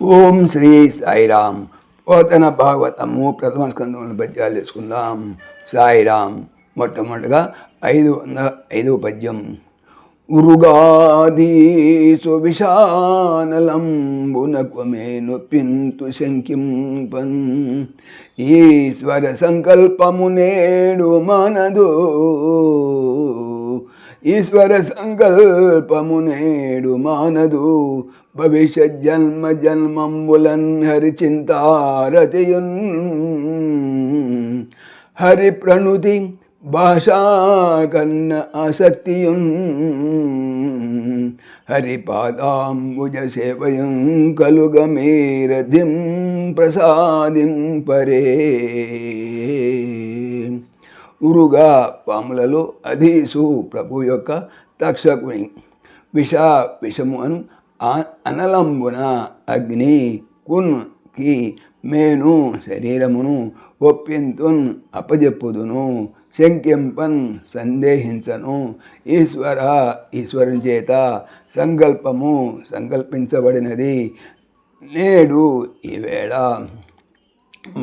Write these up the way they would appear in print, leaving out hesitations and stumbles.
ఓం శ్రీ సాయిరామ్. పోతన భాగవతము ప్రథమ స్కందముల పద్యాలు తెలుసుకుందాం. సాయిరామ్. మొట్టమొదటిగా 505వ పద్యం. ఉరుగాది సువిశానలంబునకుమే నొప్పింతు శంకింపన్ ఈశ్వర సంకల్పము నేడు మనదు. ఈశ్వర సంకల్పము నేడు మానదు. భవిష్యత్ జన్మ జన్మంబులన్ హరి చింతారతియున్ హరి ప్రణుతి భాషా కన్న ఆసక్తియున్ హరి పాదాంబుజ సేవయం కలుగమేరధిం ప్రసాదింపరే. ఉరుగా పాములలో అధీసు ప్రభు యొక్క తక్షకుని, విషము అను అనలంబున అగ్ని కున్కి మేను శరీరమును ఒప్పింతున్ అపజెప్పుదును శంకింపన్ సందేహించను. ఈశ్వరుని చేత సంకల్పము సంకల్పించబడినది నేడు ఈవేళ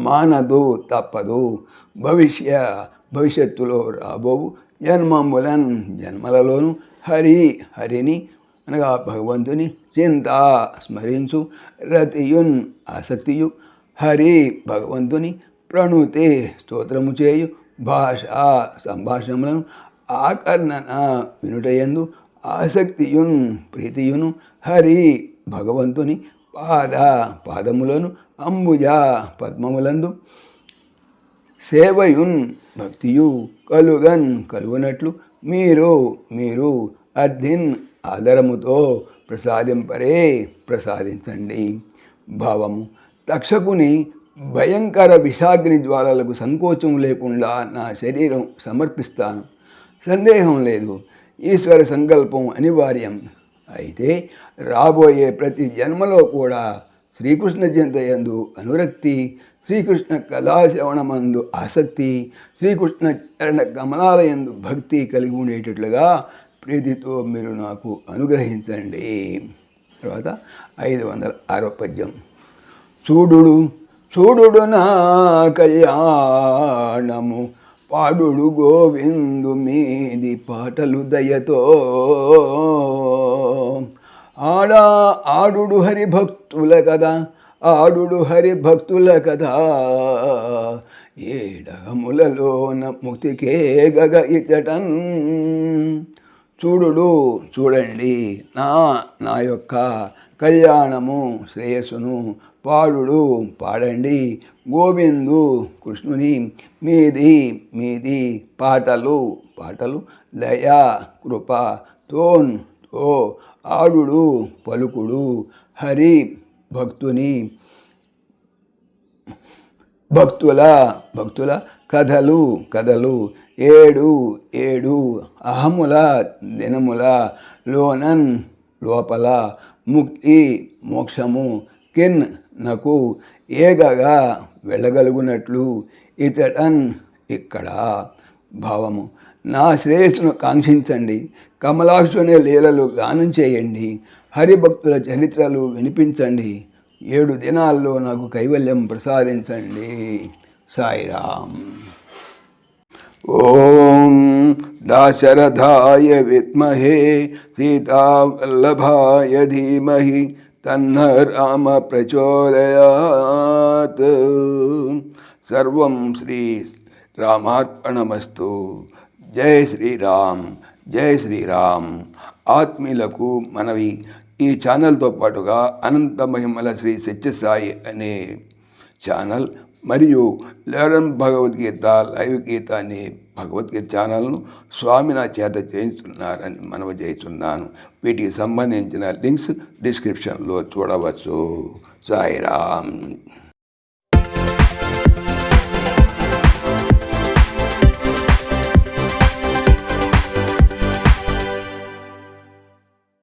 మానదు తప్పదు. భవిష్యత్తులో రాబోవు జన్మలలోను హరిని అనగా భగవంతుని చింత స్మరించు. రతియున్ ఆసక్తియు హరి భగవంతుని ప్రణుతే స్తోత్రము చేయు. సంభాషణములను ఆకర్ణన వినుటయందు ఆసక్తియున్ ప్రీతియును హరి భగవంతుని పాదములను అంబుజ పద్మములందు సేవయున్ భక్తియు కలుగునట్లు మీరు అర్ధిన్ ఆదరముతో ప్రసాదించండి. భావము. తక్షకుని భయంకర విషాగ్ని జ్వాలలకు సంకోచం లేకుండా నా శరీరం సమర్పిస్తాను. సందేహం లేదు, ఈశ్వర సంకల్పం అనివార్యం. అయితే రాబోయే ప్రతి జన్మలో కూడా శ్రీకృష్ణ చింతయందు అనురక్తి, శ్రీకృష్ణ కథాశ్రవణమందు ఆసక్తి, శ్రీకృష్ణ చరణ కమలాలయందు భక్తి కలిగి ఉండేటట్లుగా ప్రీతితో మీరు నాకు అనుగ్రహించండి. తర్వాత 506వ పద్యం. చూడు నా కళ్యాణము పాడుడు గోవిందు మీది పాటలు దయతో ఆడుడు హరిభక్తుల కదా ఏడగములలోన ముక్తికే గగ ఇచటన్. చూడండి నా యొక్క కళ్యాణము శ్రేయస్సును పాడండి. గోవిందు కృష్ణుని మీది పాటలు దయ కృప తో ఆడుడు పలుకుడు హరి భక్తుల కథలు ఏడు అహముల దినముల లోనన్ లోపల ముక్తి మోక్షము కిన్ నకు ఏగగా వెళ్ళగలుగునట్లు ఇతడన్ ఇక్కడ. భావము. నా శ్రేయస్సును కాంక్షించండి. కమలాక్షుని లీలలు గానం చేయండి. హరిభక్తుల చరిత్రలు వినిపించండి. 7 దినాల్లో నాకు కైవల్యం ప్రసాదించండి. సాయిరామ్. ఓం దాశరథాయ విద్మహే సీతావల్లభాయ ధీమహి తన్న రామ ప్రచోదయాత్. సర్వం శ్రీ రామార్పణమస్తు. జై శ్రీరామ్. జై శ్రీరామ్. ఆత్మీయులకు మనవి, ఈ ఛానల్తో పాటుగా అనంత మహిమల శ్రీ సత్యసాయి అనే ఛానల్ మరియు లెర్న్ భగవద్గీత లైవ్ గీత అనే భగవద్గీత ఛానల్ను స్వామి నా చేత చేయించున్నారని మనవి చేస్తున్నాను. వీటికి సంబంధించిన లింక్స్ డిస్క్రిప్షన్లో చూడవచ్చు. సాయిరామ్.